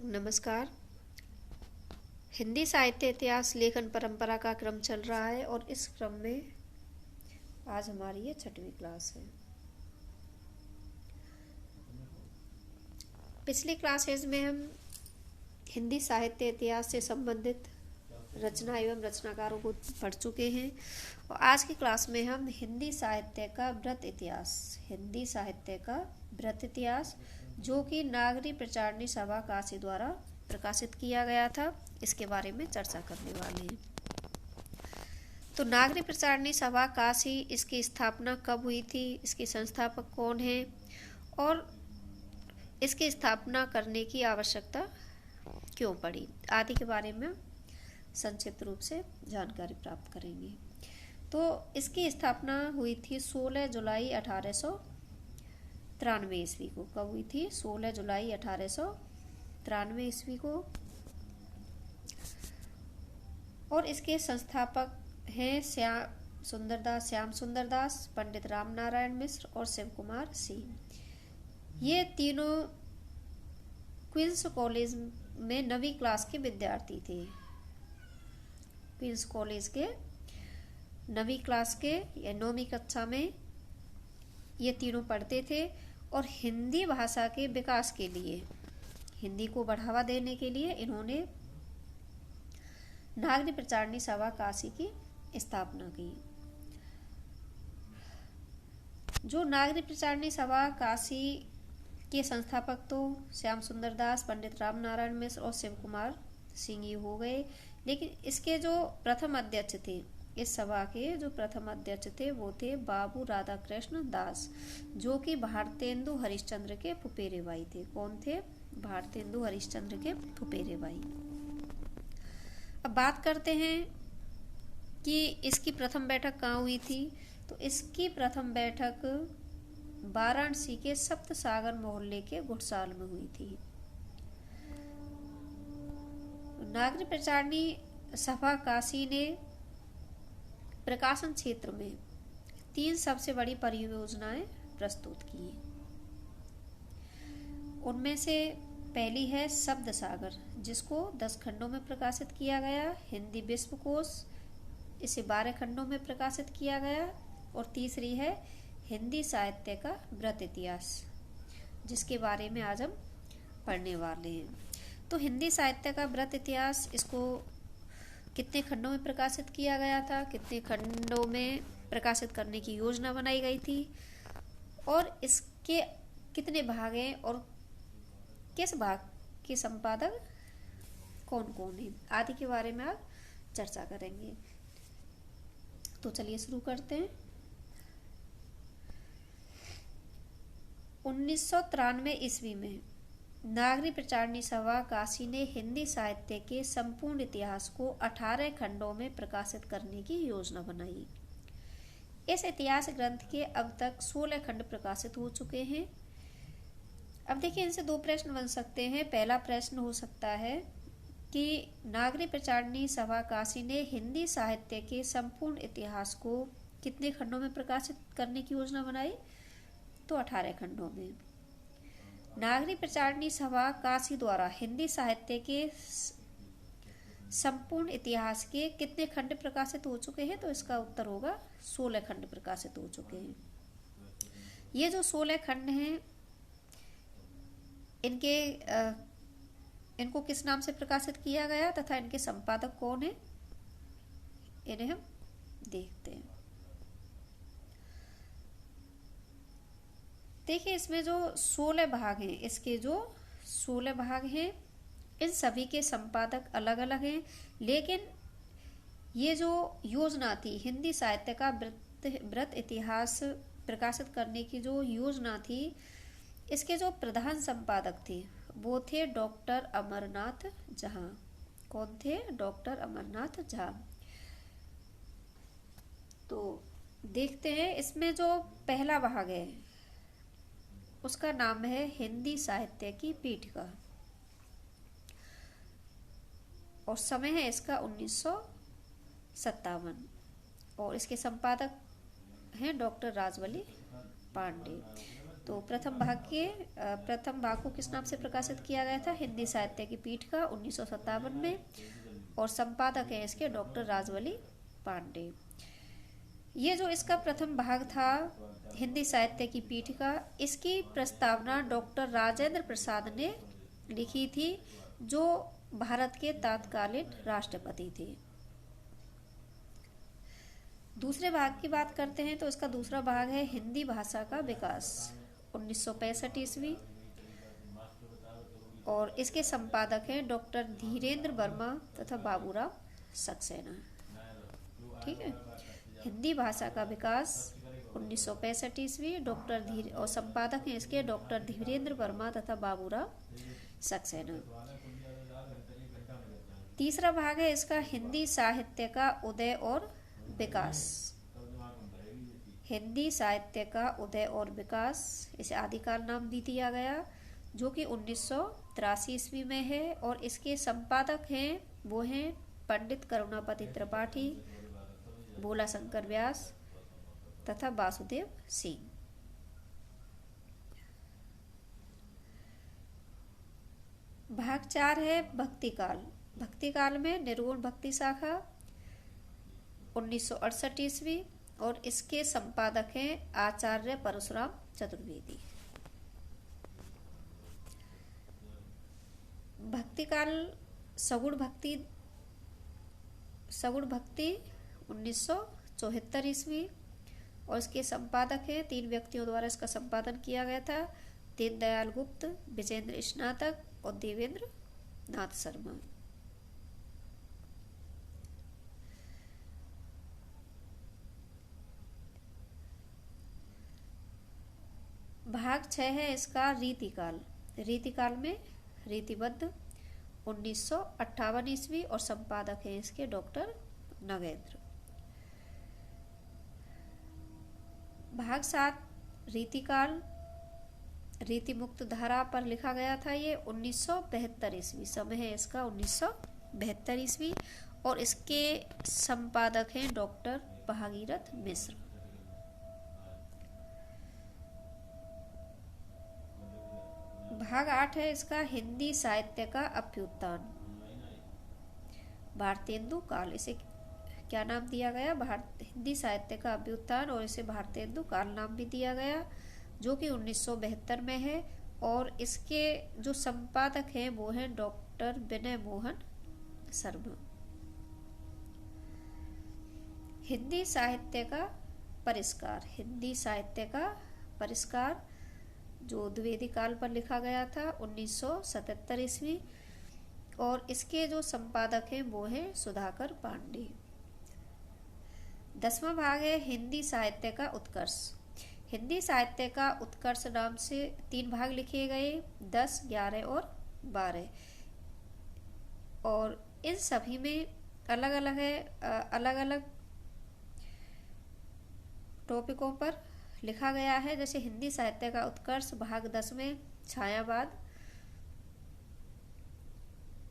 नमस्कार। हिंदी साहित्य इतिहास लेखन परंपरा का क्रम चल रहा है और इस क्रम में आज हमारी ये 6वीं क्लास है। पिछली क्लासेज में हम हिंदी साहित्य इतिहास से संबंधित रचना एवं रचनाकारों को पढ़ चुके हैं और आज की क्लास में हम हिंदी साहित्य का वृत्त इतिहास जो कि नागरी प्रचारणी सभा काशी द्वारा प्रकाशित किया गया था, इसके बारे में चर्चा करने वाले हैं। तो नागरी प्रचारणी सभा काशी, इसकी स्थापना कब हुई थी, इसके संस्थापक कौन हैं और इसकी स्थापना करने की आवश्यकता क्यों पड़ी आदि के बारे में संक्षिप्त रूप से जानकारी प्राप्त करेंगे। तो इसकी स्थापना हुई थी 16 जुलाई 1893 ईस्वी को। कब हुई थी? 16 जुलाई 1893 ईस्वी को। और इसके संस्थापक हैं श्याम सुंदर दास, पंडित राम नारायण मिश्र और शिव कुमार सिंह। ये तीनों क्वींस कॉलेज में 9वीं क्लास के विद्यार्थी थे। क्वींस कॉलेज के 9वीं क्लास के या 9वीं कक्षा में ये तीनों पढ़ते थे और हिंदी भाषा के विकास के लिए, हिंदी को बढ़ावा देने के लिए इन्होंने नागरी प्रचारणी सभा काशी की स्थापना की। जो नागरी प्रचारणी सभा काशी के संस्थापक तो श्याम सुंदर दास, पंडित राम नारायण मिश्र और शिव कुमार सिंह ही हो गए, लेकिन इसके जो प्रथम अध्यक्ष थे, इस सभा के जो प्रथम अध्यक्ष थे वो थे बाबू राधाकृष्ण दास, जो कि भारतेंदु हरिश्चंद्र के फुफेरे भाई थे। कौन थे? भारतेंदु हरिश्चंद्र के फुफेरे भाई। अब बात करते हैं कि इसकी प्रथम बैठक कहाँ हुई थी। तो इसकी प्रथम बैठक वाराणसी के सप्त सागर मोहल्ले के घुड़साल में हुई थी। नागरी प्रचारणी सभा काशी ने प्रकाशन क्षेत्र में 3 सबसे बड़ी परियोजनाएं प्रस्तुत की। उनमें से पहली है शब्द सागर, जिसको 10 खंडों में प्रकाशित किया गया। हिंदी विश्वकोश, इसे 12 खंडों में प्रकाशित किया गया। और तीसरी है हिंदी साहित्य का वृत्त इतिहास, जिसके बारे में आज हम पढ़ने वाले हैं। तो हिंदी साहित्य का वृत्त इतिहास, इसको कितने खंडों में प्रकाशित किया गया था, कितने खंडों में प्रकाशित करने की योजना बनाई गई थी और इसके कितने भाग हैं और किस भाग के संपादक कौन कौन हैं आदि के बारे में आप चर्चा करेंगे। तो चलिए शुरू करते हैं। 1993 ईस्वी में नागरी प्रचारणी सभा काशी ने हिंदी साहित्य के संपूर्ण इतिहास को 18 खंडों में प्रकाशित करने की योजना बनाई। इस इतिहास ग्रंथ के अब तक 16 खंड प्रकाशित हो चुके हैं। अब देखिए, इनसे 2 प्रश्न बन सकते हैं। पहला प्रश्न हो सकता है कि नागरी प्रचारणी सभा काशी ने हिंदी साहित्य के संपूर्ण इतिहास को कितने खंडों में प्रकाशित करने की योजना बनाई? तो 18 खंडों में। नागरी प्रचारणी सभा काशी द्वारा हिंदी साहित्य के संपूर्ण इतिहास के कितने खंड प्रकाशित हो चुके हैं? तो इसका उत्तर होगा 16 खंड प्रकाशित हो चुके हैं। ये जो 16 खंड हैं, इनको किस नाम से प्रकाशित किया गया तथा इनके संपादक कौन है, इन्हें हम देखते हैं। देखिए, इसमें जो 16 भाग हैं, इसके जो 16 भाग हैं, इन सभी के संपादक अलग अलग हैं, लेकिन ये जो योजना थी हिंदी साहित्य का वृत्त इतिहास प्रकाशित करने की जो योजना थी, इसके जो प्रधान संपादक थे वो थे डॉक्टर अमरनाथ झा। कौन थे? डॉक्टर अमरनाथ झा। तो देखते हैं, इसमें जो पहला भाग है उसका नाम है हिंदी साहित्य की पीठिका और समय है इसका 1957 और इसके संपादक हैं डॉक्टर राजवली पांडे। तो प्रथम भाग को किस नाम से प्रकाशित किया गया था? हिंदी साहित्य की पीठ का 1957 में, और संपादक है इसके डॉक्टर राजवली पांडे। ये जो इसका प्रथम भाग था हिंदी साहित्य की पीठ का, इसकी प्रस्तावना डॉक्टर राजेंद्र प्रसाद ने लिखी थी, जो भारत के तत्कालीन राष्ट्रपति थे। दूसरे भाग की बात करते हैं तो इसका दूसरा भाग है हिंदी भाषा का विकास, 1965 ईस्वी, और इसके संपादक हैं डॉक्टर धीरेन्द्र वर्मा तथा बाबूराव सक्सेना। ठीक है, हिंदी भाषा का विकास 1965 ईस्वी, और संपादक हैं इसके डॉक्टर धीरेन्द्र वर्मा तथा बाबूराव सक्सेना। तीसरा भाग है इसका हिंदी साहित्य का उदय और विकास। हिंदी साहित्य का उदय और विकास, इसे आदिकाल नाम भी दिया गया, जो कि 1983 ईस्वी में है, और इसके संपादक हैं वो हैं पंडित करुणापति त्रिपाठी, भोला शंकर व्यास तथा वासुदेव सिंह। भाग 4 है भक्ति काल। भक्ति काल में निर्गुण भक्ति शाखा, 1968 ईस्वी, और इसके संपादक हैं आचार्य परशुराम चतुर्वेदी। भक्ति काल सगुण भक्ति 1974 ईस्वी, और इसके संपादक हैं 3 व्यक्तियों द्वारा इसका संपादन किया गया था, दीनदयाल गुप्त, विजेंद्र स्नातक और देवेंद्र नाथ शर्मा। भाग 6 है इसका रीतिकाल। रीतिकाल में रीतिबद्ध, 1958 ईस्वी, और संपादक हैं इसके डॉक्टर नगेंद्र। भाग 7 रीतिकाल, रीति मुक्त धारा पर लिखा गया था, ये 1972 ईस्वी, समय है इसका 1972 ईस्वी, और इसके संपादक हैं डॉक्टर भागीरथ मिश्र। भाग 8 है इसका हिंदी साहित्य का अभ्युत्थान, भारतेंदु काल। इसे क्या नाम दिया गया? हिंदी साहित्य का अभ्युत्थान, और इसे भारतेंदु काल नाम भी दिया गया, जो कि 1972 में है, और इसके जो संपादक हैं वो हैं डॉक्टर विनय मोहन शर्मा। हिंदी साहित्य का परिष्कार। हिंदी साहित्य का परिष्कार जो द्विवेदी काल पर लिखा गया था, 1977 ईस्वी, और इसके जो संपादक हैं वो हैं सुधाकर पांडे। 10वां भाग है हिंदी साहित्य का उत्कर्ष। हिंदी साहित्य का उत्कर्ष नाम से 3 भाग लिखे गए, 10, 11 और 12, और इन सभी में अलग अलग टॉपिकों पर लिखा गया है। जैसे हिंदी साहित्य का उत्कर्ष भाग 10 में छायावाद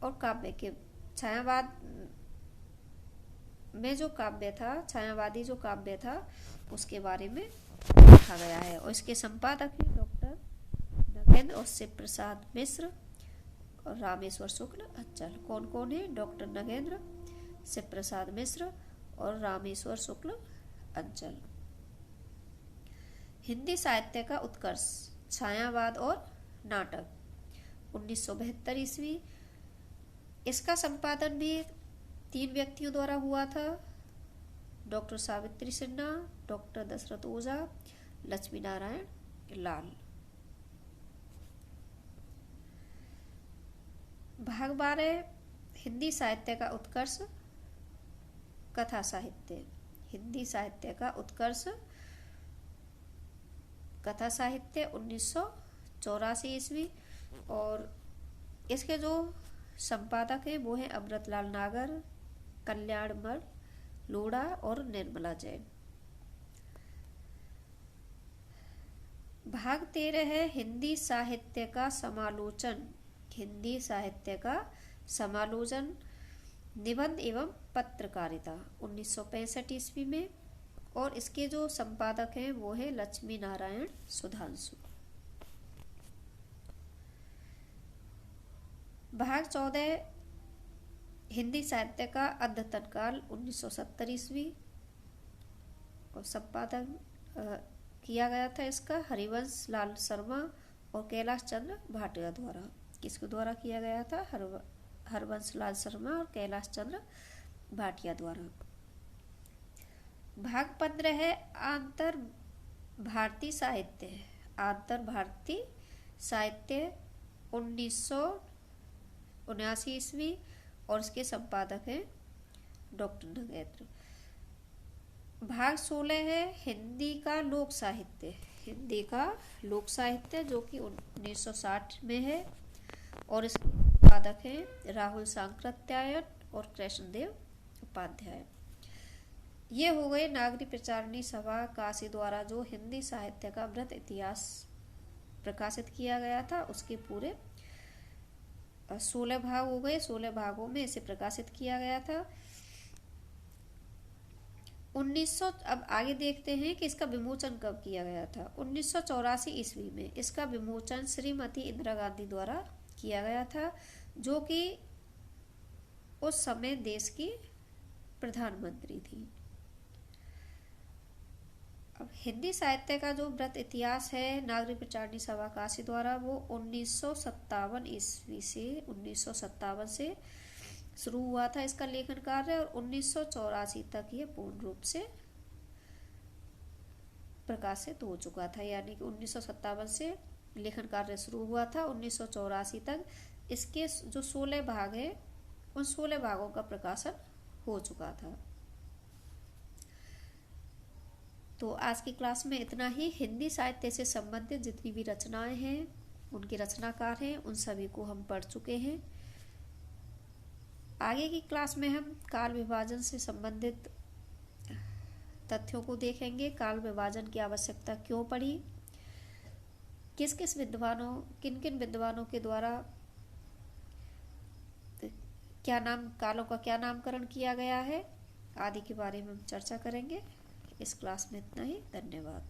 और काव्य के, छायावाद में जो काव्य था, छायावादी जो काव्य था, उसके बारे में लिखा गया है, और इसके संपादक हैं डॉक्टर नगेंद्र और शिव प्रसाद मिश्र और रामेश्वर शुक्ल अंचल। कौन कौन है? डॉक्टर नगेंद्र, शिव प्रसाद मिश्र और रामेश्वर शुक्ल अंचल। हिंदी साहित्य का उत्कर्ष, छायावाद और नाटक, 1972 ईस्वी। इसका संपादन भी 3 व्यक्तियों द्वारा हुआ था, डॉक्टर सावित्री सिन्हा, डॉक्टर दशरथ ओझा, लक्ष्मी नारायण लाल। भाग 12 हिंदी साहित्य का उत्कर्ष, कथा साहित्य। हिंदी साहित्य का उत्कर्ष, कथा साहित्य, 1984 ईस्वी, और इसके जो संपादक हैं वो हैं अमृतलाल नागर, कल्याणमल लोढ़ा और निर्मला जैन। भाग 13 है हिंदी साहित्य का समालोचन। हिंदी साहित्य का समालोचन, निबंध एवं पत्रकारिता, 1965 ईस्वी में, और इसके जो संपादक हैं वो है लक्ष्मी नारायण सुधांशु। भाग 14 हिंदी साहित्य का अद्यतन काल 1970 ईस्वी, और संपादन किया गया था इसका हरिवंश लाल शर्मा और कैलाश चंद्र भाटिया द्वारा। किसके द्वारा किया गया था? हरवंश लाल शर्मा और कैलाश चंद्र भाटिया द्वारा। भाग 15 है आंतर भारतीय साहित्य। आंतर भारतीय साहित्य 1979 ईस्वी, और इसके संपादक हैं डॉक्टर नगेंद्र। भाग 16 है हिंदी का लोक साहित्य। हिंदी का लोक साहित्य जो कि 1960 में है, और इसके संपादक हैं राहुल सांकृत्यायन और कृष्णदेव उपाध्याय। ये हो गए नागरिक प्रचारणी सभा काशी द्वारा जो हिंदी साहित्य का वृहत इतिहास प्रकाशित किया गया था, उसके पूरे 16 भाग हो गए। 16 भागों में इसे प्रकाशित किया गया था। 1900 अब आगे देखते हैं कि इसका विमोचन कब किया गया था। 1984 ईस्वी में इसका विमोचन श्रीमती इंदिरा गांधी द्वारा किया गया था, जो कि उस समय देश की प्रधानमंत्री थी। अब हिंदी साहित्य का जो वृहत इतिहास है नागरिक प्रचारणी सभा काशी द्वारा, वो 1957 ईस्वी से 1957 से शुरू हुआ था इसका लेखन कार्य, और 1984 तक ये पूर्ण रूप से प्रकाशित हो चुका था। यानी कि 1957 से लेखन कार्य शुरू हुआ था, 1984 तक इसके जो 16 भाग हैं उन 16 भागों का प्रकाशन हो चुका था। तो आज की क्लास में इतना ही। हिंदी साहित्य से संबंधित जितनी भी रचनाएं हैं, उनके रचनाकार हैं, उन सभी को हम पढ़ चुके हैं। आगे की क्लास में हम काल विभाजन से संबंधित तथ्यों को देखेंगे। काल विभाजन की आवश्यकता क्यों पड़ी, किन किन विद्वानों के द्वारा कालों का क्या नामकरण किया गया है, आदि के बारे में हम चर्चा करेंगे। इस क्लास में इतना ही। धन्यवाद।